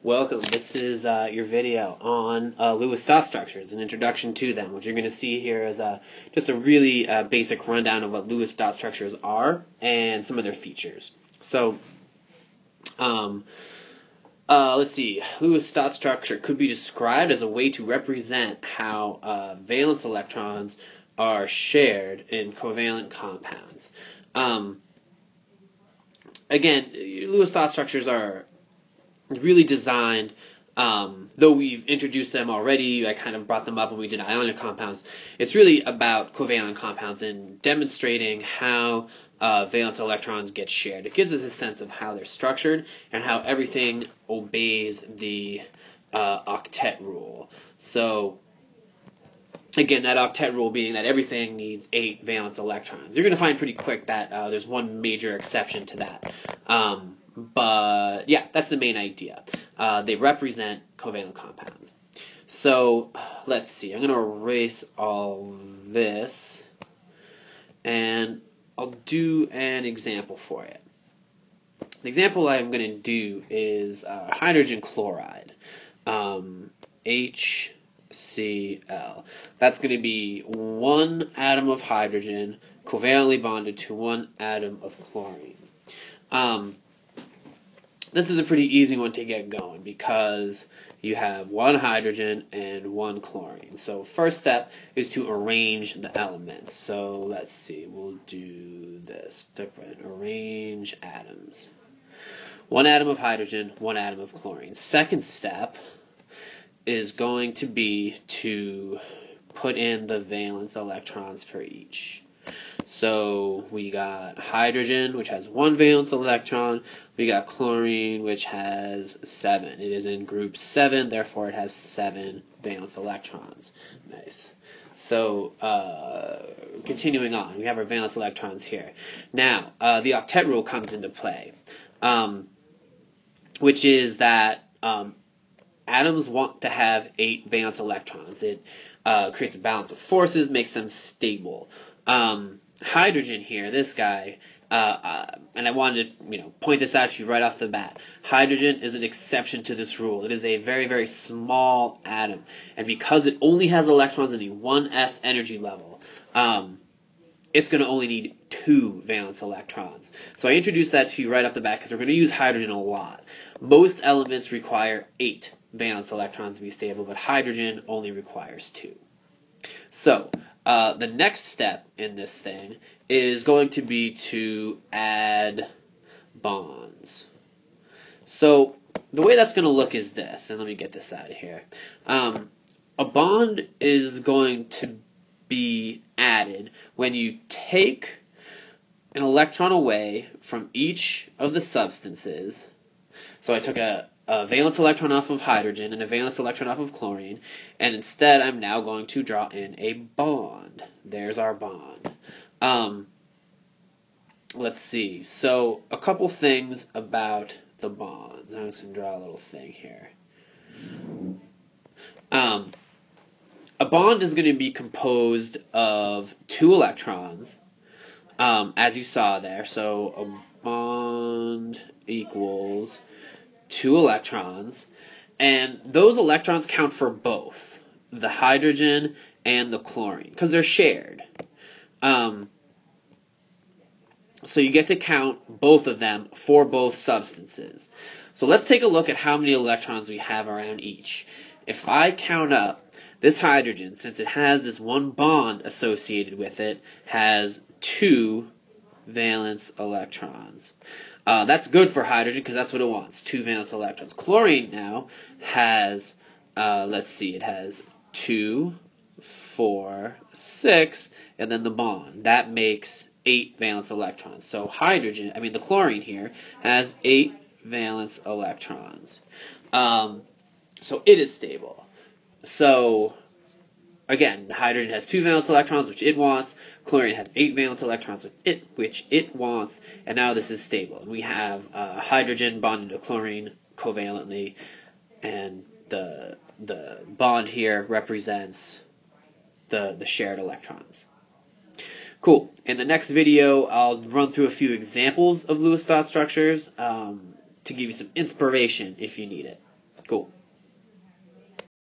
Welcome. This is your video on Lewis dot structures, an introduction to them. What you're going to see here is just a really basic rundown of what Lewis dot structures are and some of their features. So, let's see. Lewis dot structure could be described as a way to represent how valence electrons are shared in covalent compounds. Again, Lewis dot structures are really designed, though we've introduced them already, I kind of brought them up when we did ionic compounds. It's really about covalent compounds and demonstrating how valence electrons get shared. It gives us a sense of how they're structured and how everything obeys the octet rule. So, again, that octet rule being that everything needs 8 valence electrons. You're going to find pretty quick that there's one major exception to that. But yeah, that's the main idea. They represent covalent compounds. So let's see. I'm going to erase all this, and I'll do an example for it. The example I'm going to do is hydrogen chloride, HCl. That's going to be one atom of hydrogen covalently bonded to one atom of chlorine. This is a pretty easy one to get going because you have one hydrogen and one chlorine. So first step is to arrange the elements. So let's see, we'll do this different. Arrange atoms. One atom of hydrogen, one atom of chlorine. Second step is going to be to put in the valence electrons for each. So we got hydrogen, which has 1 valence electron. We got chlorine, which has 7. It is in group 7, therefore it has 7 valence electrons. Nice. So continuing on, we have our valence electrons here. Now, the octet rule comes into play, which is that atoms want to have 8 valence electrons. It creates a balance of forces, makes them stable. Hydrogen here, this guy, and I wanted to point this out to you right off the bat. Hydrogen is an exception to this rule. It is a very, very small atom, and because it only has electrons in the 1s energy level, it's going to only need 2 valence electrons. So I introduced that to you right off the bat because we're going to use hydrogen a lot. Most elements require 8 valence electrons to be stable, but hydrogen only requires 2. So, the next step in this thing is going to be to add bonds. So, the way that's going to look is this, and let me get this out of here. A bond is going to be added when you take an electron away from each of the substances. So I took a valence electron off of hydrogen and a valence electron off of chlorine, and instead I'm now going to draw in a bond. There's our bond. Let's see. So a couple things about the bonds. I'm just going to draw a little thing here. A bond is going to be composed of 2 electrons, as you saw there. So a bond equals 2 electrons, and those electrons count for both the hydrogen and the chlorine because they're shared. So you get to count both of them for both substances. So let's take a look at how many electrons we have around each. If I count up, this hydrogen, since it has this one bond associated with it, has 2 valence electrons. That's good for hydrogen because that's what it wants, 2 valence electrons. Chlorine now has, let's see, it has 2, 4, 6, and then the bond. That makes 8 valence electrons. So the chlorine here has 8 valence electrons. So it is stable. So again, hydrogen has 2 valence electrons, which it wants. Chlorine has 8 valence electrons, which it wants. And now this is stable. And we have hydrogen bonded to chlorine covalently, and the bond here represents the shared electrons. Cool. In the next video, I'll run through a few examples of Lewis dot structures to give you some inspiration if you need it. Cool.